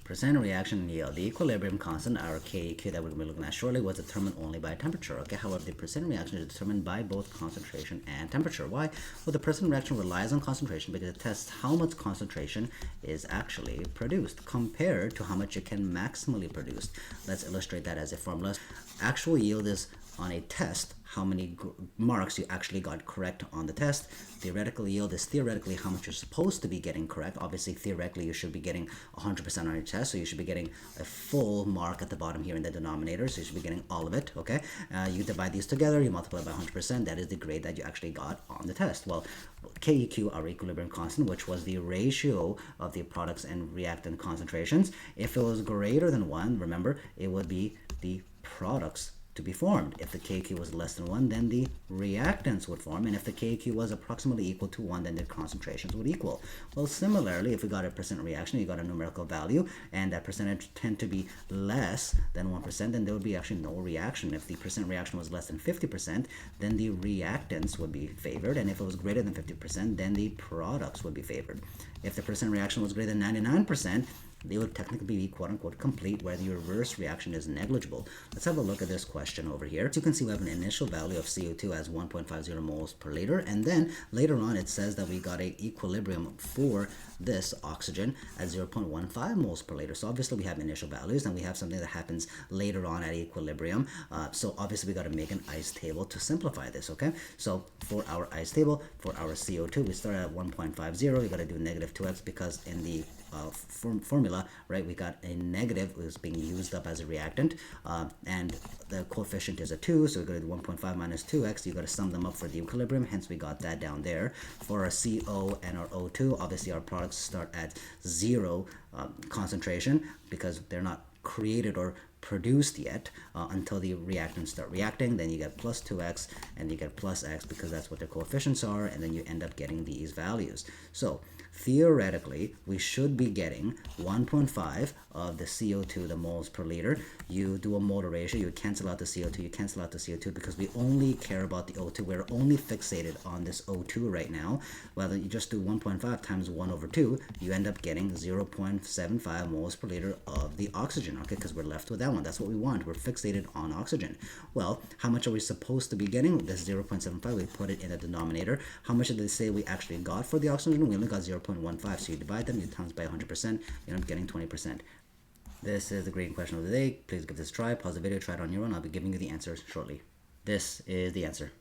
Percent reaction yield. The equilibrium constant, our KEQ that we're going to be looking at shortly, was determined only by temperature. Okay, however, the percent reaction is determined by both concentration and temperature. Why? Well, the percent reaction relies on concentration because it tests how much concentration is actually produced compared to how much it can maximally produce. Let's illustrate that as a formula. Actual yield is on a test how many marks you actually got correct on the test. Theoretical yield is theoretically how much you're supposed to be getting correct. Obviously, theoretically, you should be getting 100% on your test, so you should be getting a full mark at the bottom here in the denominator, so you should be getting all of it, okay? You divide these together, you multiply by 100%, that is the grade that you actually got on the test. Well, KEQ, our equilibrium constant, which was the ratio of the products and reactant concentrations, if it was greater than 1, remember, it would be the products to be formed. If the KQ was less than 1, then the reactants would form, and if the KQ was approximately equal to 1, then the concentrations would equal. Well, similarly, if we got a percent reaction, you got a numerical value, and that percentage tend to be less than 1%, then there would be actually no reaction. If the percent reaction was less than 50%, then the reactants would be favored, and if it was greater than 50%, then the products would be favored. If the percent reaction was greater than 99%, they would technically be quote-unquote complete, where the reverse reaction is negligible. Let's have a look at this question over here. As you can see, we have an initial value of CO2 as 1.50 moles per liter, and then later on it says that we got an equilibrium for this oxygen at 0.15 moles per liter. So obviously we have initial values, and we have something that happens later on at equilibrium. So obviously we got to make an ice table to simplify this, okay? So for our ice table, for our CO2, we start at 1.50. We got to do negative 2x because in the formula, right, we got a negative is being used up as a reactant, and the coefficient is a 2, so we go to 1.5 minus 2x. You got to sum them up for the equilibrium, hence we got that down there. For our CO and our O2, obviously our products start at 0 concentration because they're not created or produced yet until the reactants start reacting. Then you get plus 2x and you get plus x because that's what their coefficients are, and then you end up getting these values. So theoretically, we should be getting 1.5 of the CO2, the moles per liter. You do a molar ratio, you cancel out the CO2, you cancel out the CO2 because we only care about the O2. We're only fixated on this O2 right now. Well, you just do 1.5 times 1 over 2, you end up getting 0.75 moles per liter of the oxygen, okay, because we're left with that one. That's what we want. We're fixated on oxygen. Well, how much are we supposed to be getting? This 0.75, we put it in the denominator. How much did they say we actually got for the oxygen? We only got 0.15, so you divide them, you times by 100%, you end up getting 20%. This is the grading question of the day. Please give this a try. Pause the video, try it on your own. I'll be giving you the answers shortly. This is the answer.